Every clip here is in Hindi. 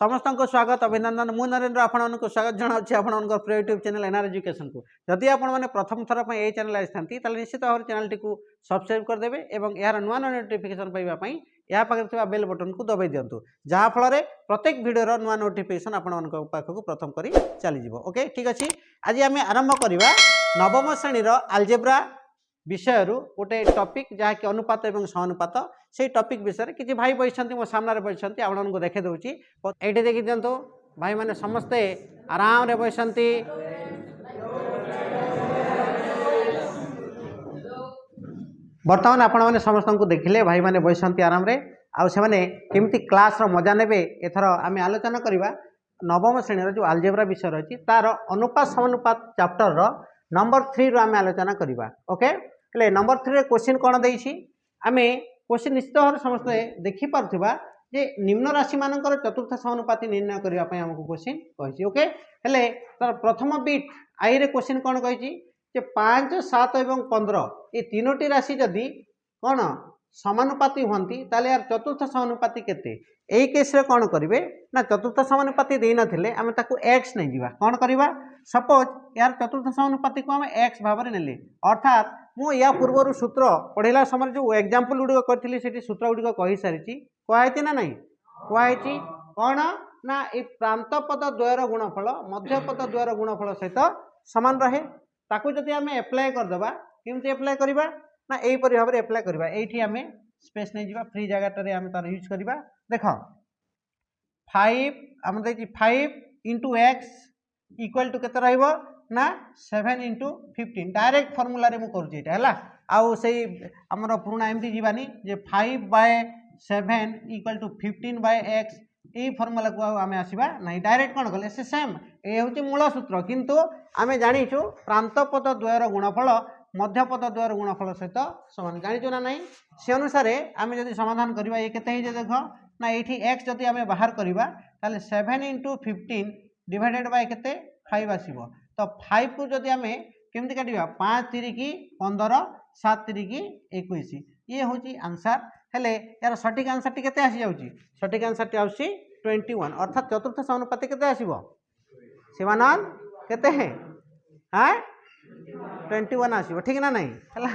समस्त को स्वागत अभिनंदन मु नरेंद्र आपको स्वागत जनावि आप प्रिय यूट्यूब चैनल एनआर एजुकेशन को जदि आपने प्रथम थर पर यही चैनल आसी निश्चित भाव चैनल टी सब्सक्राइब करदे और यार नुआ नुआ नोटिफिकेशन पाइबापी या पाखे बेल बटन को दबाई दिंतु जहाँफल प्रत्येक भिडर नुआ नोटिफिकेशन आपको पाखक प्रथम कर चलीज। ओके ठीक अच्छे आज आम आरंभ करवा नवम श्रेणी आलजेब्रा विषय गोटे टॉपिक जहाँकि अनुपात और समानुपात से टॉपिक विषय किसी भाई बही मो सामने बही आपको देखे दूसरी ये देखी दिंतु भाई मैंने समस्ते आराम रे बही बर्तमान आपण मैंने समस्त को देखिले भाई मैंने बही आराम रे आने केमती क्लास मजा ने एथर आम आलोचना करवा नवम श्रेणी जो आलजेब्रा विषय रही तार अनुपात समानुपात चैप्टर नंबर 3 आम आलोचना करवा। ओके हेले नंबर 3 क्वेश्चन कौन देछि आमे क्वेश्चन निश्चित भाव समस्ते देखि पारथिबा जे निम्न राशि मानकर चतुर्थ समानुपाती निर्णय करबा पय हमको क्वेश्चन कहिछि। ओके हेले तार प्रथम बिट आई रे क्वेश्चन कौन कहिछि जे 5 7 एवं 15 ये तीनोटी राशि जदि कौन समानुपाती होती ताले यार चतुर्थ समानुपाती केते एई केस रे कौन करिवे ना चतुर्थ समानुपाती देई नथिले आमे ताकू x नै जिवा कौन करबा सपोज यार चतुर्थ समानुपाती को आमे x भाव रे नेले अर्थात मु या पूर्व सूत्र पढ़ेला समय जो एग्जांपल गुडी करथिली सेठी सूत्र गुडी कहि सारिची कहैति ना नहीं कहैति कौन ना ए प्रांत पद द्वयर गुणफल मध्य पद द्वयर गुणफल सहित समान रहे ताकू जदि आमे अप्लाई कर देबा केमती अप्लाई करबा ना एई परि भाव रे अप्लाई करबा एठी आमे स्पेस नै जिबा फ्री जगह आमे तार यूज करबा देख 5 आम देखि 5 इंटू एक्स इक्वल टू केते रहइबो ना 7 इंटू 15 डायरेक्ट फॉर्मूला रे मु करूची एटा हला आउ सेही हमर पुराना एमटी जीवानी जे 5 by 7 equal to 15 by x ए फॉर्मूला को आमे आसीबा नाही डायरेक्ट कोन गले से सेम ए होची मूल सूत्र किंतु आमे जानिछु प्रांत पद द्वयर गुणफल मध्य पद द्वयर गुणफल सहित समान जानिछु ना नहीं से अनुसार आमे जदि समाधान करबा ए केते हे जे देखो ना एठी x जदि आमे बाहर करबा ताले 7 इंटू 15 डिवाइडेड बाय केते 5 आसीबो तो 5 को जदि आमे केमति काटिबा 5 3 की 15 7 3 की 21 ये होची आंसर हेले यार सटीक आंसर टी केते आसी जाउची सटीक आंसर टी आउची 21 अर्थात चतुर्थ समानुपाती केते आसीबो शिवानंद केते है हां 21 आसीबो ठीक ना नहीं हला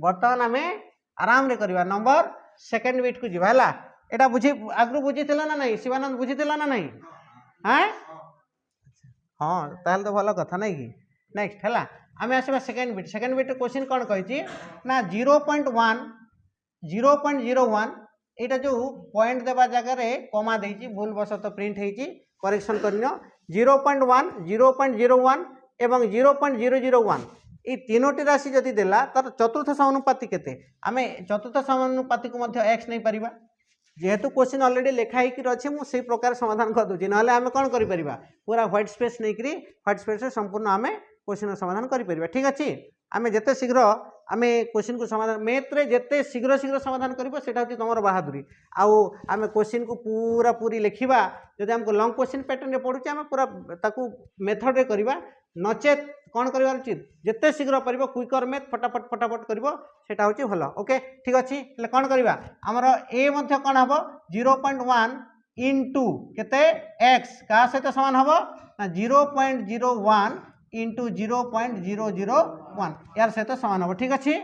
वर्तमान आमे आराम रे करबा नंबर सेकंड बिट को जिबा हला एटा बुझी आगु बुझीथिला ना नहीं शिवानंद बुझीथिला ना नहीं हैं हाँ ताल तो भल कथा नहीं कि नेक्स्ट है आम आसवा सेकेंड बिट क्वेश्चन कौन कही ना 0.01 यहाँ जो पॉइंट देवा जगह कमा देती भूल बसत प्रिंट होती करेक्शन कर 0.1 0.01 एवं 0.001 ये तीनोटी राशि जदि देला तर चतुर्थ समानुपाती केते आमे चतुर्थ समानुपाती को मध्य x नहीं परिबा जेहेतु क्वेश्चन ऑलरेडी लिखाई अच्छे मुझे प्रकार समाधान कर दूसरी ना आम कौन कर पूरा व्हाइट स्पेस नहीं करी व्हाइट स्पेस संपूर्ण आम क्वेश्चन समाधान कर ठीक अच्छे आम जिते शीघ्र आम क्वेश्चन को समाधान मैथ रे जिते शीघ्र शीघ्र समाधान करा हूँ तुम बहादुरी आउ आम क्वेश्चन को पूरा पूरी लिखा जब आमको लंग क्वेश्चन पैटर्न में पढ़ुचे आम पूरा ताकू मेथड रे करवा नचेत कौन कर उचित जिते शीघ्र कर क्विकर मेथ फटाफट फटाफट कर हूँ भल। ओके ठीक अच्छे कौन करवा आमर ए कौन हम 0.1 इंटू केते एक्स क्या सहित सामान हम ना 0.01 इंटू 0.001 यार सहित सामान हम ठीक अच्छे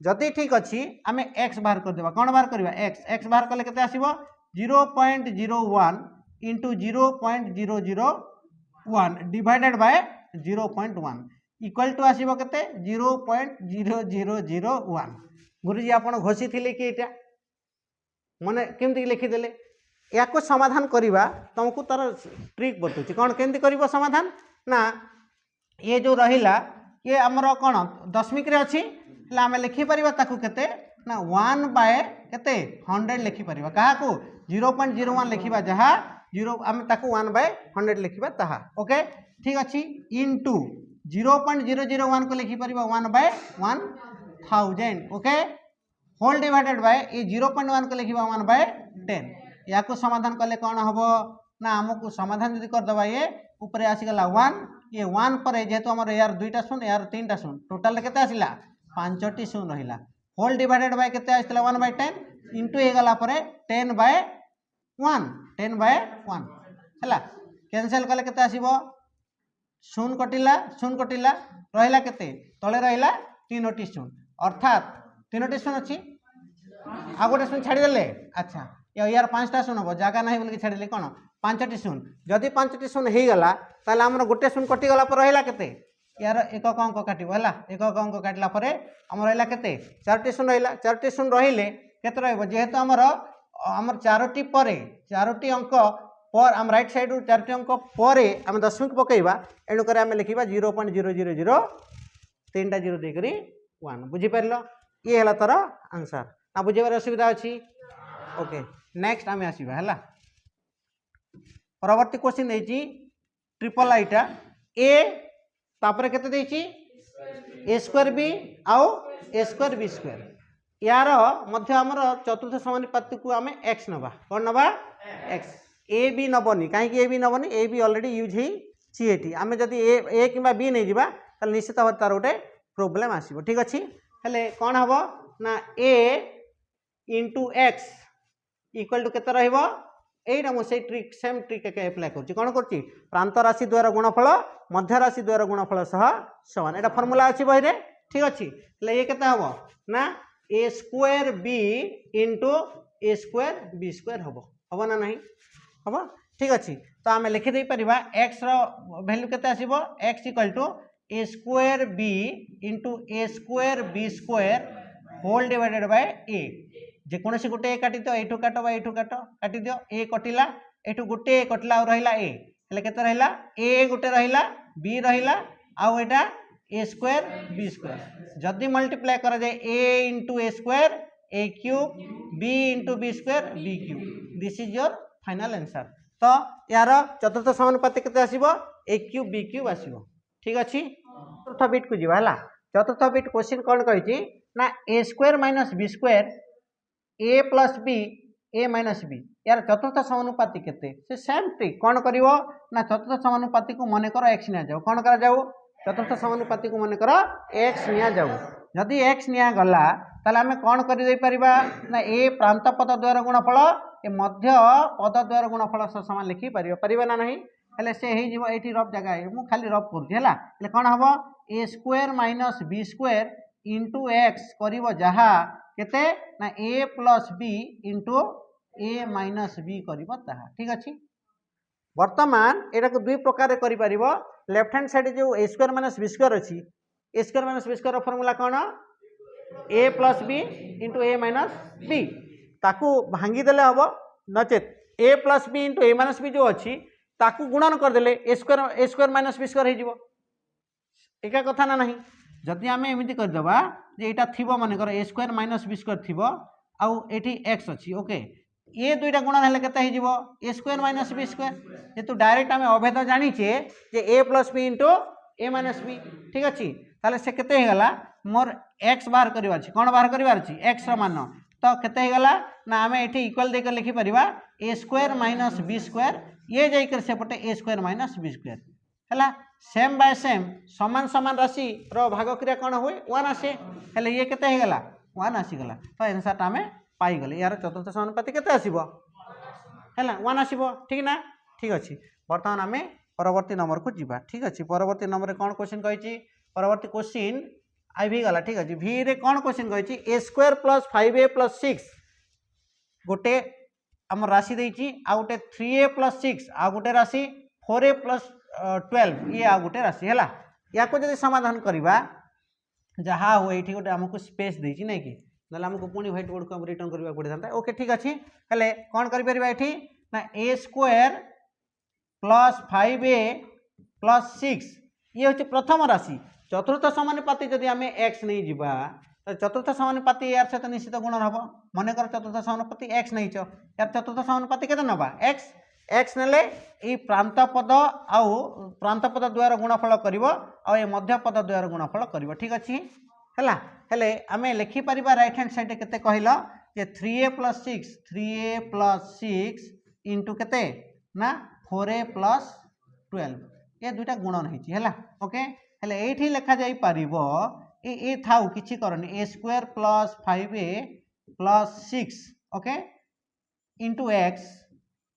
जदि ठीक अच्छी आम एक्स बाहर करदेवा कौन बाहर करवा एक्स बाहर कले केते आसीबो 0.01 into 0.001 divided by 0.1 equal to आसीबो केते 0.0001 गुरुजी आपण घोषी थिले कि एटा माने केमति लिखि देले याको समाधान करिवा तुमको तार ट्रिक बतुची कौन केमति करिवो समाधान ना ये जो रहिला ये हमर कोन दशमिक रे अछि ले आमे लिखि परिबा ताकू केते ना 1 बाय केते 100 लिखि परिबा काहा को 0.01 लिखिबा जहा 0 आमे ताकू 1 बाय 100 लिखिबा ताहा। ओके ठीक अच्छे इंटू 0.001 को लिखि परिबा 1 by 1000 okay whole divided by ये 0.1 को लिखिबा 1 बाय 10 या को समाधान कले कौन हम ना हमको समाधान जदि कर दबा ये ऊपर आसीगला 1 ये 1 पर जेहेतु आम यार 2टा शून्य यार 3टा शून्य टोटाल केते आसिला 5टी शून्य रहिला होल डिवाइडेड बाय केते आसिला 1 बाय 10 इंटू हे गला पर 10 बाय 1 10 बाय 1 है कैनसल कले केते आसीबो शून्य कटिला रहिला केते तले रहिला 3टी शून्य अर्थात 3टी शून्य अछि आ गोटे शून्य छाड़ी देले अच्छा यार 5टा शून्य हम जगह ना बोल छाड़ी कौन 5टी शून्य जदि 5टी शून्य हो गला ताले हमर गोटे शून्य कटिगला पर रहिला केते यार एकक अंक काटिबो है एकक अंक काटला पर हमर रहिला केते 4टी शून्य रहिला 4टी शून्य रहिले केते रहइबो जेहेतु हमर 4टी परे 4टी अंक पर आम राइट साइड रु 4टी अंक पर आम दशमिक पकईबा एणु करे आम लिखा 0.000 3टा 0 देकरी 1 बुझी पारलो ये हला तार आंसर ना बुझेबार असुविधा अछि ओके नेक्स्ट आम आसीबा हला परवर्ती क्वेश्चन देछि ट्रिपल आईटा ए तापर केते देछि ए स्क्वायर बी आउ ए स्क्वायर बी स्क्वायर यार मध्य आमर चतुर्थ समानुपाती को आम एक्स नबा कौन नबा एक्स ए बी नबनी कहीं ए बी नबनी ए बी ऑलरेडी यूज होती आम जदि ए कि बी नहीं जावा ताल निश्चित भाव तार गोटे प्रोब्लेम आसो ठीक अच्छे हेले कौन हम ना ए इंटू एक्स इक्वल टू केते रहिबो एटा मुझे ट्रिक सेम ट्रिक एक एप्लाय करूँ कौन कर प्रांत राशि द्वारा गुणफल मध्य राशि द्वारा गुणफल सह समान एटा फर्मूला अच्छी बही ठीक अच्छे ये केते हम ना ए square B into A square B square हम ना नहीं हम ठीक अच्छे तो आम लिखिदे पारिबा एक्स वैल्यू केते आसीबो x equal to A square B into A square B square whole divided by A जेकोसी गोटे ए काटी दियो एठू काट बा एठू काटी दियो ए कटिला एठू गोटे कटिला और रहिला ए हेले केते रहिला ए गोटे रहिला बी रहिला आउ एटा ए स्क्वायर बी स्क्वायर जदि मल्टीप्लाई करा जाए A into A square A cube B into B square B cube this is your final answer तो यार चतुर्थ समानुपाती केते आसीबो ए क्यूब बी क्यूब आसीबो ठीक अच्छे चतुर्थ बिट को जीवा हला चतुर्थ बिट क्वेश्चन कौन कही ना ए स्क्वायर माइनस बी स्क्वायर ए प्लस बी ए माइनस बी यार चतुर्थ समानुपाती केते से सेम ट्रिक कौन करिवो ना चतुर्थ समानुपाती को मन कर एक्स निया जाओ कौन करा जाओ चतुर्थ समानुपाती को मन कर एक्स निया जाओ जदि एक्स निया गला ताले आमे कौन कर दे परिबा ना ए प्रांत पद द्वारा गुणफल ए मध्य पद द्वारा गुणफल समान लिखि परिबा ना नहीं हेले से हे जीवो एठी रफ जगह मु खाली रफ करछि हला हेले कोन हबो A square minus B square into x करिवो जहा केते ना A plus B into A minus B करिवो ताहा ठीक अछि वर्तमान एटा को दुई प्रकार करि परिबो लेफ्ट हैंड साइड जो A square minus B square अछि A square minus B square formula कोन A plus B into A minus B ताकू भांगी देले हबो नचेत A plus B into A minus B जो अछि ताकू गुणन करदेले A square minus B square हो एका कथा ना नहीं जदि आम एमती करदेबा जे एटा थिबो मन कर ए स्क्वायर माइनस बी स्क्वायर थिबो आउ एठी एक्स अछि ओके ये दुईटा गुणन हेले केते हिजिवो A square minus B square जेतु डायरेक्ट आम अभेद जानिचे जे A plus B into A minus B ठीक अछि ताले से केते हे गला मोर एक्स बाहर करबार अछि कोन बाहर करबार अछि एक्स रो मान तो केते हे गला ना आम एठी इक्वल देकर लिखि परिबा ए स्क्वायर माइनस बी स्क्वायर ये जाइकर सेपटे ए स्क्वायर माइनस बी स्क्वायर है सेम बाय सेम समान समान राशि रो भाग क्रिया कौन हुए 1 आसे हेले ये केते हे गला 1 आसीगला तो आंसर आम पाई गले यार चतुर्थ समानुपाती केते आसीबो हैला 1 आसीबो ठीक ना ठीक अछि वर्तमान आम परवर्ती नंबर को जीवा ठीक अछि परवर्ती नंबर रे कोन क्वेश्चन कहिछि परवर्ती क्वेश्चन आई भी गला ठीक अछि भी रे कोन क्वेश्चन कहिछि ए स्क्वायर प्लस 5a प्लस 6 गोटे आम राशि देछि आ गोटे 3a प्लस 6 आ गोटे राशि 4a प्लस 12 ये आ गोटे राशि है या को जदि समाधान करवा जहाँ हो ये गोटे आमको स्पेस देछि नहीं कि ना आमको पुणी व्हाइट बोर्ड को रिटर्न करने पड़ता था ओके ठीक अच्छे हेले कौन करें ना ए स्क्वायर प्लस 5a प्लस 6 ये हूँ प्रथम राशि चतुर्थ समानुपाती जदि आम एक्स नहीं जावा तो चतुर्थ समानुपाती यार सहित निश्चित गुणन हम मन कर चतुर्थ समानुपाती एक्स नहीं यार चतुर्थ समानुपाती केते नबा एक्स एक्स नेले ई प्रांत पद आउ प्रांत पद द्वारा गुणफल करिवो आ ए मध्य पद द्वारा गुणफल करिवो ठीक अछि हला हेले आमे लिखि परिबा राइट हैंड साइड केते कहिलो जे 3a प्लस 6 इंटू केते ना 4a प्लस 12 ये दुटा गुणन हिची हला ओके हेले एठी लिखा जाई परिबो ए थाउ किछि करनी A square plus 5a plus 6 okay into x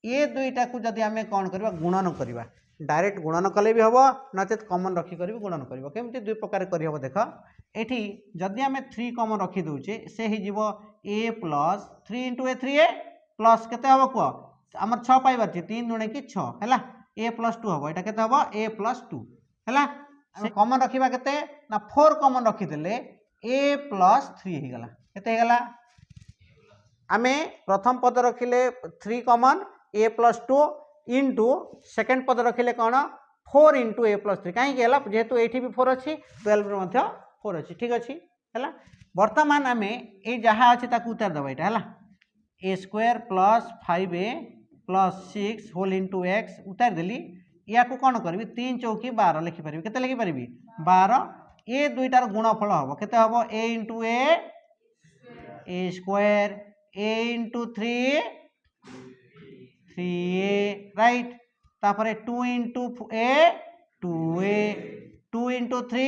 ये दुईटा को जदि आम कौन करवा गुणन करवा डायरेक्ट गुणन कले भी हम नचेत कमन रखिक भी गुणन कर केमती दुई प्रकार करहब देख ये जदि आम 3 कमन रखी दौचे से हो ए प्लस 3 इंटू ए 3 ए प्लस केते हम कह आम 6 पाइबार 3 दुणे कि 6 है ए प्लस 2 हम यहाँ के हम ए प्लस 2 है कमन रखा के 4 कमन रखीदे ए प्लस 3 होगला के आम प्रथम पद रखिले 3 कमन ए प्लस 2 इंटू सेकेंड पद रखिले कौन 4 इंटू ए प्लस 3 कहीं जेहेतु ये भी 4 अच्छी 12 4 अच्छी ठीक अच्छी है बर्तमान आम ये जहाँ अच्छे उतार दबा यहाँ है A square plus 5a plus 6 whole into x उतार देली या कौन करी 3 चौकी 12 लिखिपारि के लिखिपारि 12 ये दुईटार गुणफल हम के हम ए into A square A into 3 3a right तापर 2 इंटू ए 2a 2 इंटू 3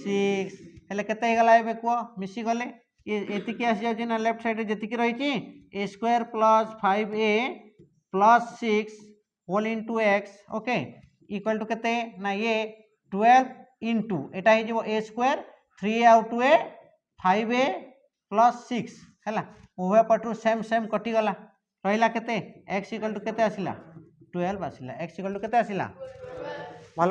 6 हेले केते गला एबे को मिसी गले ये एतिकी आसी जाउची ना लेफ्ट साइड रे जेतिकी रहिची A square plus 5a plus 6 whole into x okay equal to केते ना ये 12 इंटू एटा हे जो ए स्क्वायर 3a आउ 2a 5a प्लस 6 हैला उभय पटू सेम सेम कटि गला रहिला केते x इक्वल टू केते आसिला 12 आसिला x इक्वल टू केते आसिला